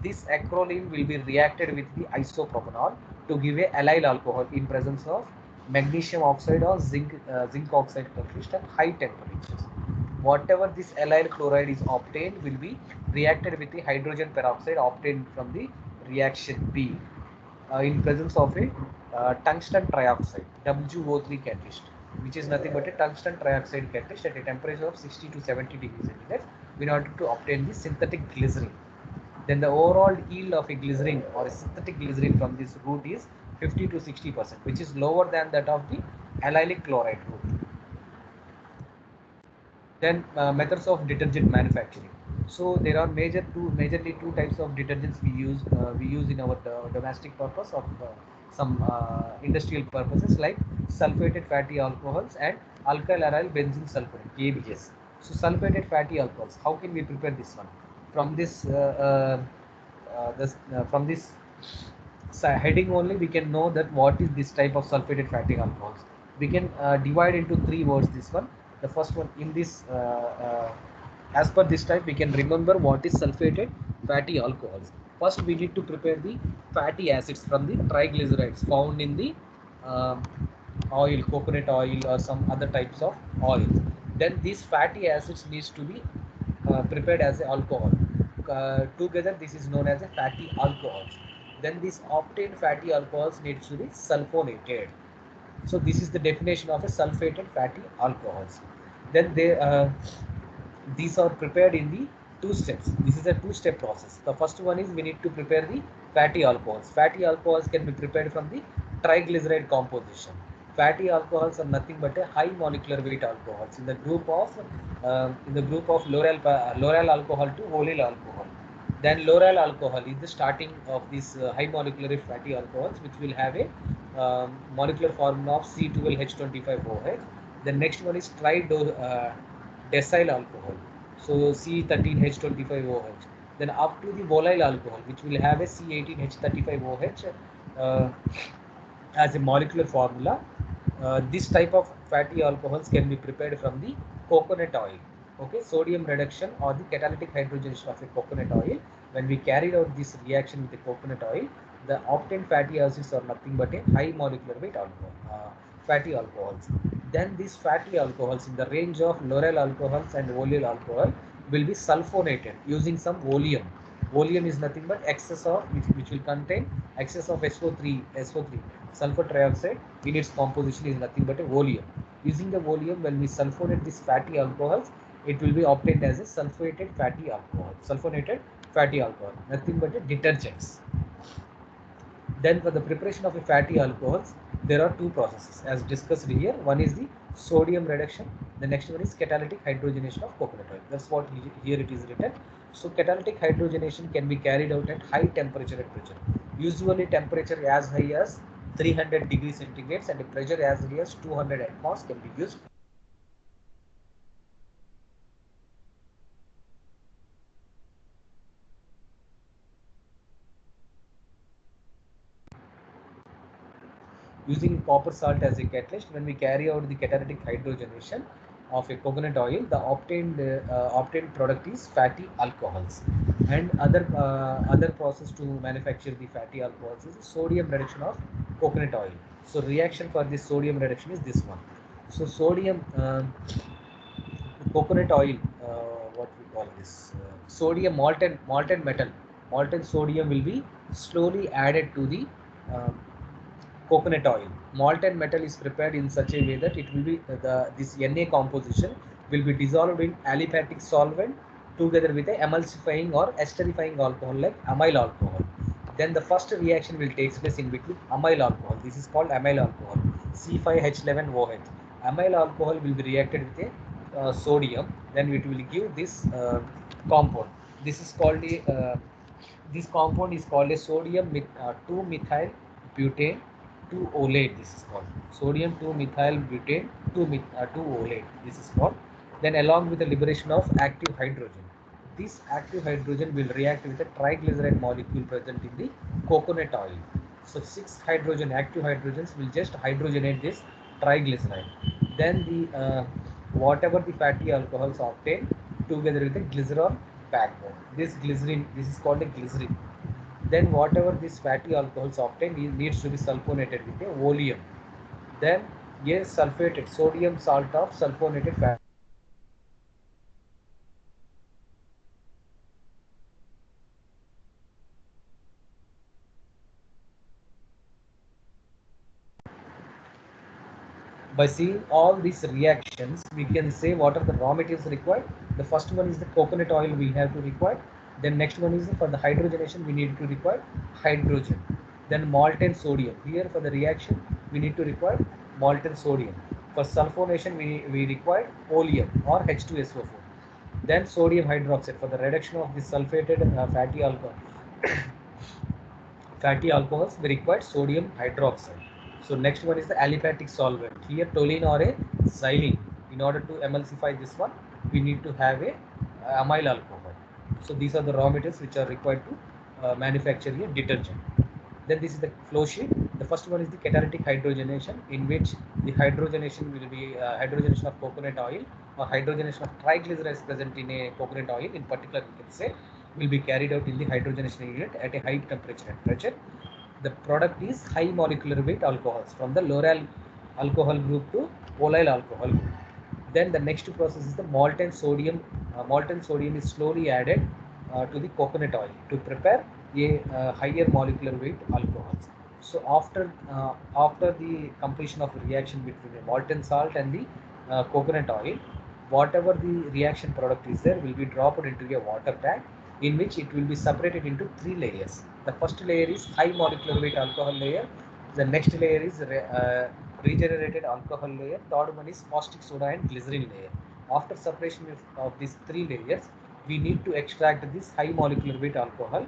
This acrolein will be reacted with the isopropanol to give a allyl alcohol in presence of magnesium oxide or zinc oxide catalyst at high temperatures. Whatever this allyl chloride is obtained will be reacted with the hydrogen peroxide obtained from the reaction B in presence of a tungsten trioxide WO3 catalyst, which is nothing but a tungsten trioxide catalyst at a temperature of 60 to 70 degrees centigrade in order to obtain the synthetic glycerin. Then the overall yield of a glycerin or a synthetic glycerin from this route is 50 to 60%, which is lower than that of the allylic chloride route. Then methods of detergent manufacturing. So there are majorly two types of detergents we use in our domestic purpose of some industrial purposes, like sulfated fatty alcohols and alkyl aryl benzene sulfonate ABS. So sulfated fatty alcohols, how can we prepare this one? From this heading only we can know that what is this type of sulfated fatty alcohols. We can divide into three words this one. The first one in this as per this type we can remember what is sulfated fatty alcohols. First we need to prepare the fatty acids from the triglycerides found in the uh, oil, coconut oil or some other types of oil. Then these fatty acids needs to be prepared as a alcohol. Together this is known as a fatty alcohols. Then these obtained fatty alcohols needs to be sulfonated. So this is the definition of a sulfated fatty alcohols. Then these are prepared in the two steps. This is a two-step process. The first one is we need to prepare the fatty alcohols. Fatty alcohols can be prepared from the triglyceride composition. Fatty alcohols are nothing but a high molecular weight alcohols in the group of lauryl alcohol to oleal alcohol. Then lauryl alcohol is the starting of these high molecular weight fatty alcohols, which will have a molecular formula of C12H25OH. The next one is decyl alcohol, so C13H25OH. Then up to the volyl alcohol, which will have a C18H35OH uh, as a molecular formula. This type of fatty alcohols can be prepared from the coconut oil. Okay, sodium reduction or the catalytic hydrogenation of a coconut oil. When we carried out this reaction with the coconut oil, the obtained fatty acids are nothing but a high molecular weight alcohol, fatty alcohols. Then these fatty alcohols in the range of lauryl alcohols and oleal alcohol will be sulfonated using some oleum. Oleum is nothing but excess of which will contain excess of SO3 sulfur trioxide in its composition is nothing but a oleum. Using the oleum, when we sulfonate these fatty alcohols, it will be obtained as a sulfonated fatty alcohol, nothing but a detergents. Then for the preparation of a fatty alcohols, there are two processes as discussed here. One is the sodium reduction. The next one is catalytic hydrogenation of coconut oil. That's what here it is written. So catalytic hydrogenation can be carried out at high temperature and pressure. Usually temperature as high as 300 degrees centigrade and pressure as high as 200 atmospheres can be used. Using copper salt as a catalyst, when we carry out the catalytic hydrogenation of a coconut oil, the obtained product is fatty alcohols. And other process to manufacture the fatty alcohols is sodium reduction of coconut oil. So reaction for this sodium reduction is this one. So sodium coconut oil, what we call this sodium molten metal, molten sodium will be slowly added to the uh, coconut oil. Molten metal is prepared in such a way that it will be this Na composition will be dissolved in aliphatic solvent together with a emulsifying or esterifying alcohol like amyl alcohol. Then the first reaction will take place in between amyl alcohol. This is called amyl alcohol, C5H11OH. amyl alcohol will be reacted with a sodium, then it will give this compound. This is called a this compound is called a sodium 2-methyl butane 2-olate. This is called sodium 2-methyl butane 2-olate. This is called. Then along with the liberation of active hydrogen, this active hydrogen will react with a triglyceride molecule present in the coconut oil. So six hydrogen active hydrogens will just hydrogenate this triglyceride. Then the whatever the fatty alcohols obtained together with the glycerol backbone. This is called a glycerin. Then whatever this fatty alcohols obtained needs to be sulfonated with a oleum. Then a sulfated sodium salt of sulfonated fatty by seeing all these reactions, we can say what are the raw materials required. The first one is the coconut oil we have to require. Then next one is for the hydrogenation we need to require hydrogen. Then molten sodium. Here for the reaction we need to require molten sodium. For sulfonation we require oleum or H2SO4. Then sodium hydroxide for the reduction of the sulfated fatty alcohols, we require sodium hydroxide. So next one is the aliphatic solvent. Here toluene or a xylene. In order to emulsify this one, we need to have a amyl alcohol. So these are the raw materials which are required to manufacture a detergent. Then this is the flow sheet. The first one is the catalytic hydrogenation, in which the hydrogenation will be hydrogenation of coconut oil or hydrogenation of triglycerides present in a coconut oil. In particular, we can say will be carried out in the hydrogenation unit at a high temperature. The product is high molecular weight alcohols from the loral alcohol group to olyl alcohol group. Then the next process is the molten sodium. Molten sodium is slowly added to the coconut oil to prepare a higher molecular weight alcohols. So after the completion of the reaction between the molten salt and the coconut oil, whatever the reaction product is there will be dropped into a water tank, in which it will be separated into three layers. The first layer is high molecular weight alcohol layer. The next layer is regenerated alcohol layer. Third one is caustic soda and glycerin layer. After separation of these three layers, we need to extract this high molecular weight alcohol.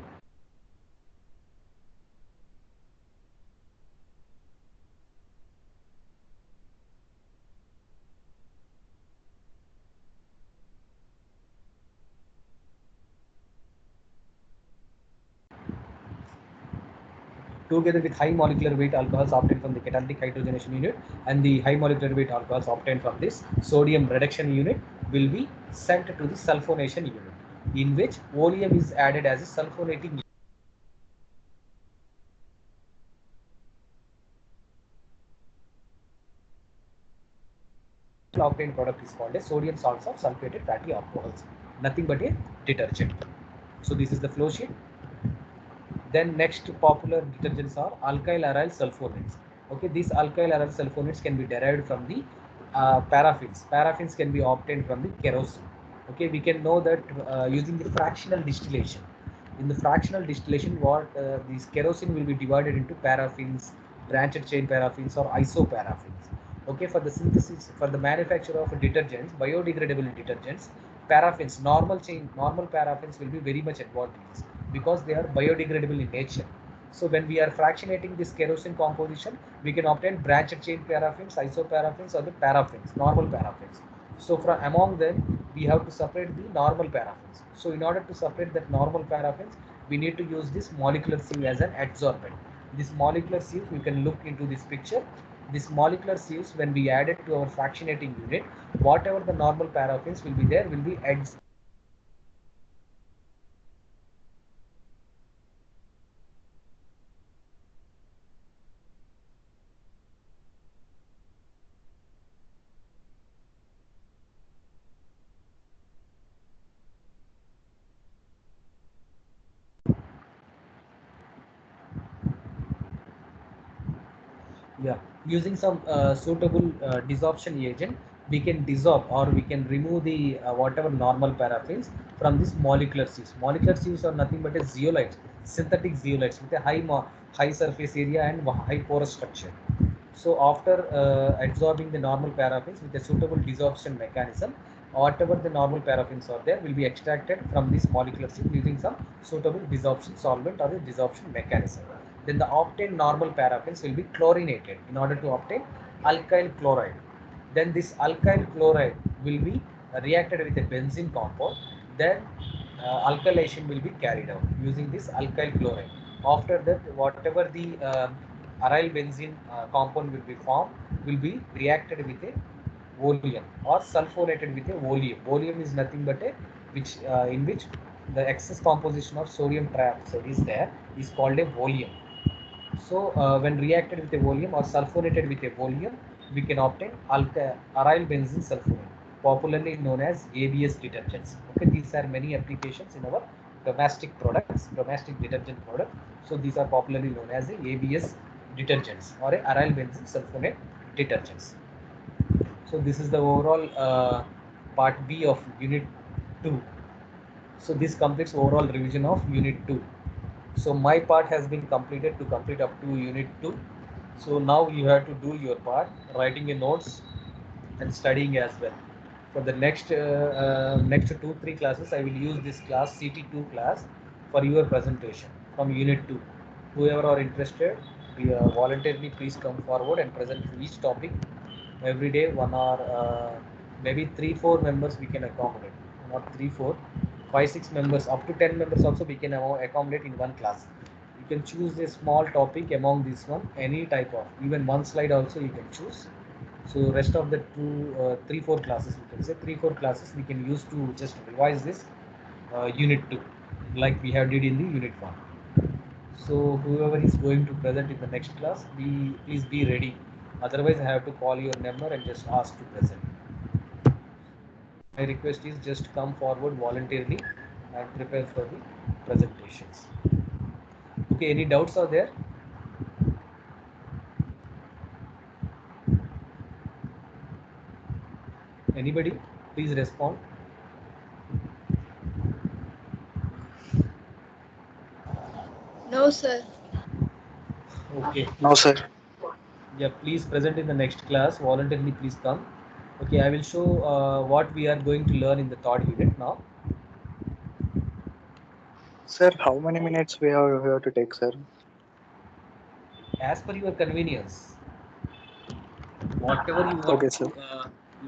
Together with high molecular weight alcohols obtained from the catalytic hydrogenation unit and the high molecular weight alcohols obtained from this sodium reduction unit will be sent to the sulfonation unit, in which oleum is added as a sulfonating unit. Obtained product is called a sodium salts of sulfated fatty alcohols, nothing but a detergent. So this is the flow sheet. Then next popular detergents are alkyl aryl sulfonates. Okay, these alkyl aryl sulfonates can be derived from the paraffins. Paraffins can be obtained from the kerosene. Okay, we can know that using the fractional distillation. In the fractional distillation, what these kerosene will be divided into paraffins, branched chain paraffins, or isoparaffins. Okay, for the synthesis, for the manufacture of detergents, biodegradable detergents, paraffins, normal paraffins will be very much advantageous because they are biodegradable in nature. So when we are fractionating this kerosene composition, we can obtain branched chain paraffins, isoparaffins, or the paraffins, normal paraffins. So from among them, we have to separate the normal paraffins. So in order to separate that normal paraffins, we need to use this molecular sieve as an adsorbent. This molecular sieve, you can look into this picture. This molecular sieves, when we add it to our fractionating unit, whatever the normal paraffins will be there, will be adsorbed. Yeah, using some suitable desorption agent, we can dissolve or we can remove the whatever normal paraffins from this molecular sieves. Molecular sieves are nothing but a zeolites, synthetic zeolites with a high surface area and high porous structure. So after absorbing the normal paraffins with a suitable desorption mechanism, whatever the normal paraffins are there will be extracted from this molecular sieve using some suitable desorption solvent or a desorption mechanism. Then the obtained normal paraffins will be chlorinated in order to obtain alkyl chloride. Then this alkyl chloride will be reacted with a benzene compound. Then alkylation will be carried out using this alkyl chloride. After that, whatever the aryl benzene compound will be formed, will be reacted with a oleum or sulfonated with a oleum. Oleum is nothing but a which in which the excess composition of sodium trioxide is there, is called a volume. So when reacted with a volume or sulfonated with a volume, we can obtain aryl benzene sulfonate, popularly known as ABS detergents. Okay, these are many applications in our domestic products, domestic detergent products. So these are popularly known as the ABS detergents or a aryl benzene sulfonate detergents. So this is the overall part B of Unit 2. So this completes overall revision of Unit 2. So my part has been completed to complete up to Unit 2. So now you have to do your part, writing your notes and studying as well. For the next 2-3 classes, I will use this class CT2 class for your presentation from Unit 2. Whoever are interested, voluntarily please come forward and present each topic every day 1 hour. Maybe 3-4 members we can accommodate, not 3-4, 5-6 members, up to 10 members also we can accommodate in one class. You can choose a small topic among this one, any type of, even one slide also you can choose. So rest of the 3-4 classes, we can say 3-4 classes we can use to just revise this Unit 2 like we have did in the Unit 1. So whoever is going to present in the next class, please be ready. Otherwise, I have to call your number and just ask to present. My request is just come forward voluntarily and prepare for the presentations. Okay, any doubts are there? Anybody? Please respond. No, sir. Okay. No, sir. Yeah, please present in the next class. Voluntarily, please come. Okay, I will show what we are going to learn in the third unit now. Sir, how many minutes we have here to take, sir? As per your convenience, whatever you want Okay, to sir.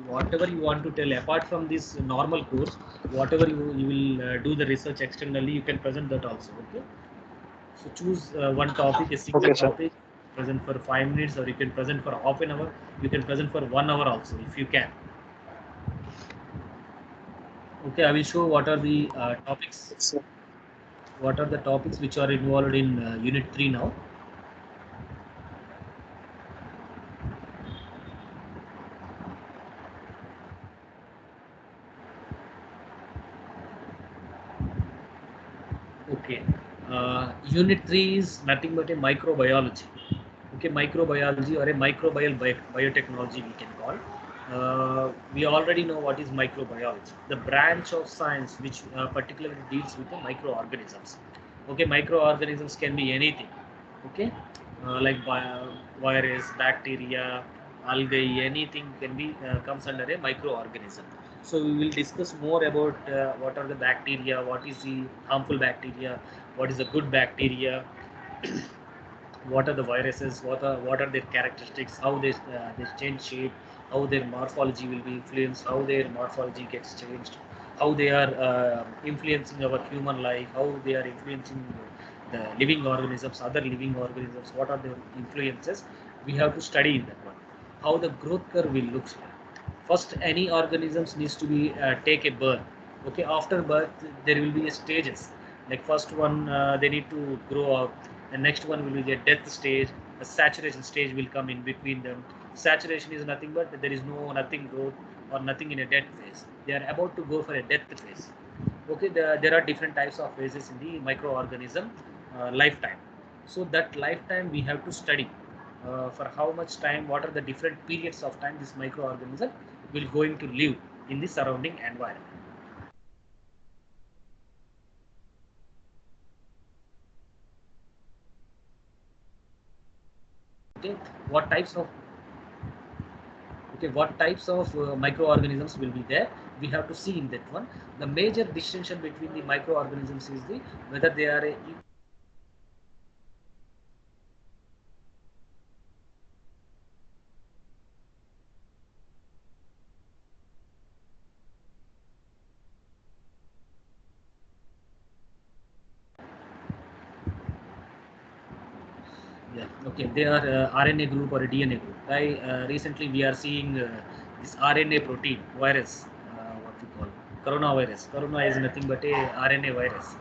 whatever you want to tell apart from this normal course, whatever you will do the research externally, you can present that also. Okay, so choose one topic, a single Okay, sir. topic, present for 5 minutes, or you can present for half an hour, you can present for 1 hour also if you can. Okay, I will show what are the topics, Yes, sir. what are the topics which are involved in Unit 3 now. Okay, Unit 3 is nothing but a microbiology. Okay, microbiology or a microbial biotechnology we can call. We already know what is microbiology, the branch of science which particularly deals with the microorganisms. Okay, microorganisms can be anything. Okay, like virus, bacteria, algae, anything can be comes under a microorganism. So we will discuss more about what are the bacteria, what is the harmful bacteria, what is the good bacteria, what are the viruses, what are their characteristics, how they change shape, how their morphology will be influenced, how their morphology gets changed, how they are influencing our human life, how they are influencing the living organisms, other living organisms, what are their influences. We have to study in that one, how the growth curve will look like. First, any organisms needs to be take a birth. Okay, after birth there will be a stages, like first one they need to grow up, the next one will be a death stage, a saturation stage will come in between them. Saturation is nothing but there is nothing growth or nothing in a death phase, they are about to go for a death phase. Okay, there are different types of phases in the microorganism lifetime. So that lifetime we have to study for how much time, what are the different periods of time this microorganism will going to live in the surrounding environment. Okay, what types of what types of microorganisms will be there, we have to see in that one. The major distinction between the microorganisms is the whether they are a eukaryotes or a prokaryotes. Eukaryotes are nothing but a yeah, okay. They are RNA group or a DNA group. Recently we are seeing this RNA protein virus, what we call coronavirus. Corona is nothing but a RNA virus.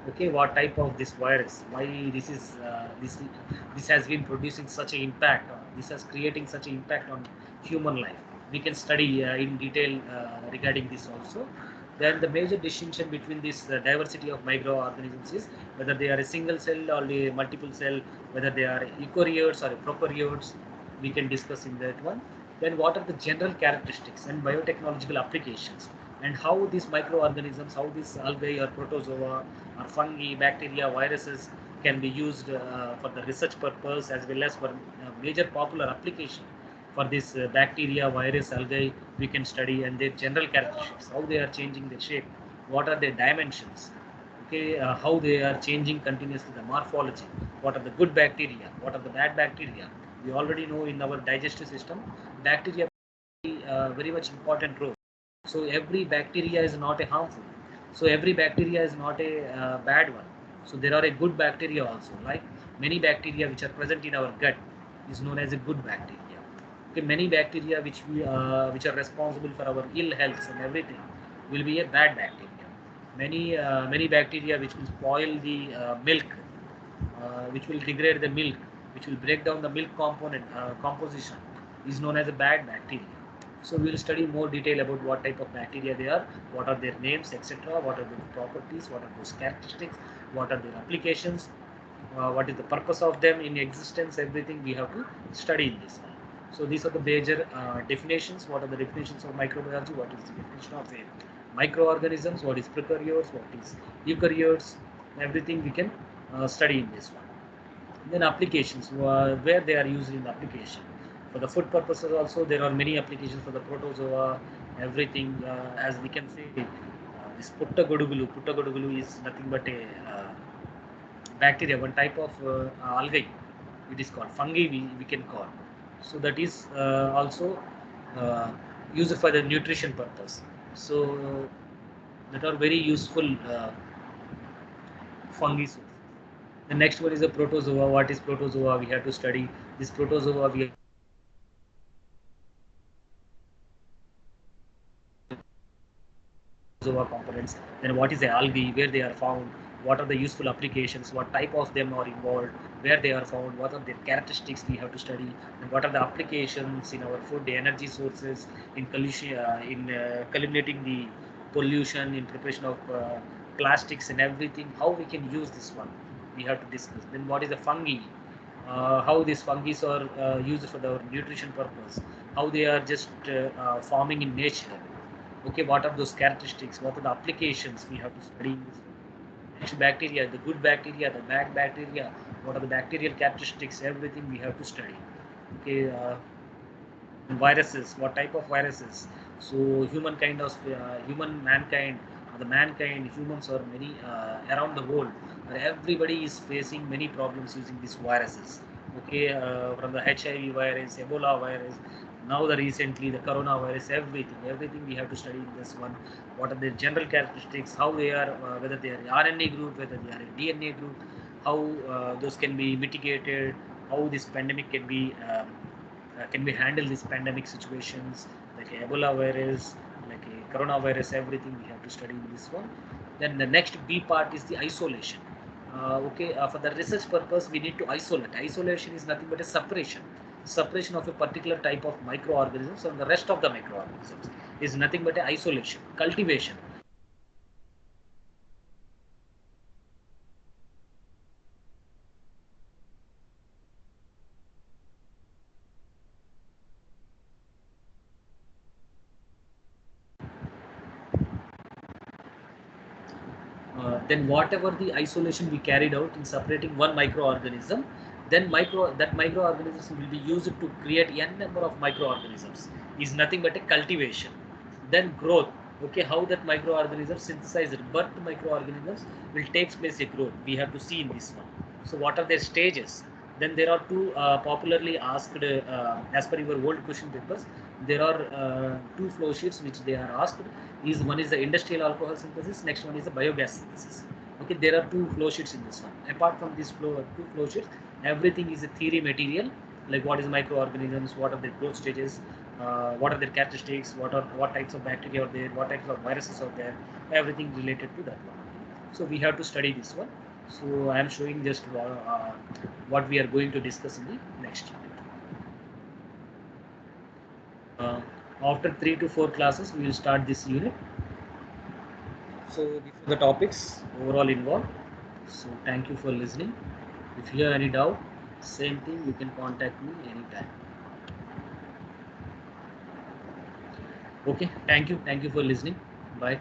Okay, what type of this virus? Why this is this has been producing such an impact? This is creating such an impact on human life. We can study in detail regarding this also. Then the major distinction between this diversity of microorganisms is whether they are a single cell or a multiple cell, whether they are eukaryotes or prokaryotes, we can discuss in that one. Then what are the general characteristics and biotechnological applications, and how these microorganisms, how these algae or protozoa or fungi, bacteria, viruses can be used for the research purpose as well as for major popular application for this bacteria, virus, algae, we can study and their general characteristics, how they are changing their shape, what are their dimensions, okay, how they are changing continuously, the morphology, what are the good bacteria, what are the bad bacteria. We already know in our digestive system, bacteria play very much important role. So every bacteria is not a harmful. So every bacteria is not a bad one. So there are a good bacteria also. Like many bacteria which are present in our gut is known as a good bacteria. Okay, many bacteria which are responsible for our ill health and everything will be a bad bacteria. Many bacteria which will spoil the milk, which will degrade the milk, which will break down the milk component composition, is known as a bad bacteria. So we will study more detail about what type of bacteria they are, what are their names, etc. What are their properties, what are those characteristics, what are their applications, what is the purpose of them in existence. Everything we have to study in this one. So these are the major definitions. What are the definitions of microbiology? What is the definition of a microorganisms? What is prokaryotes? What is eukaryotes? Everything we can study in this one. Then applications, where they are used in the application. For the food purposes also, there are many applications for the protozoa, everything. As we can say, this Puttagodugulu is nothing but a bacteria, one type of algae. It is called fungi. We can call. So that is also uh, used for the nutrition purpose. So that are very useful fungi sources. The next one is the protozoa. What is protozoa? We have to study this protozoa. We have to study what are the protozoa components. Then what is the algae? Where they are found? What are the protozoa components? Then what is the algae? Where they are found? What are the useful applications? What type of them are involved? Where they are found? What are their characteristics? We have to study. And what are the applications in our food? The energy sources in pollution, in eliminating the pollution, in preparation of plastics and everything. How we can use this one? We have to discuss. Then what is the fungi? How these fungi are used for the nutrition purpose? How they are just forming in nature? Okay, what are those characteristics? What are the applications we have to study in this one? Next, bacteria, the good bacteria, the bad bacteria. What are the bacterial characteristics? Everything we have to study. Okay, viruses, what type of viruses. So humankind of human mankind, the mankind humans are many around the world, everybody is facing many problems using these viruses. Okay, from the HIV virus, Ebola virus, now the recently the coronavirus, everything we have to study in this one. What are their general characteristics, how they are, whether they are RNA group, whether they are a DNA group, how those can be mitigated, how this pandemic can we handle these pandemic situations like Ebola virus, like a coronavirus, everything we have to study in this one. Then the next B part is the isolation. Okay, for the research purpose, we need to isolate. Isolation is nothing but a separation of a particular type of microorganisms from the rest of the microorganisms. Is nothing but a isolation. Cultivation. Cultivation is nothing but a then whatever the isolation we carried out in separating one microorganism, then microorganisms will be used to create n number of microorganisms is nothing but a cultivation. Then growth, okay, how that microorganisms synthesized birth microorganisms will takes place a growth, we have to see in this one. So what are their stages? Then there are two popularly asked as per your old question papers, there are two flow sheets which they are asked. Is one is the industrial alcohol synthesis, next one is the biogas synthesis. Okay, there are two flow sheets in this one. Apart from these two flow sheets, everything is a theory material, like what is microorganisms, what are their growth stages, what are their characteristics, what types of bacteria are there, what types of viruses are there, everything related to that one. So we have to study this one. So I am showing just what we are going to discuss in the next unit. Uh, After 3 to 4 classes, we will start this unit. So these are the topics overall involved. So thank you for listening. If you have any doubt, same thing, you can contact me anytime. Okay, thank you for listening. Bye.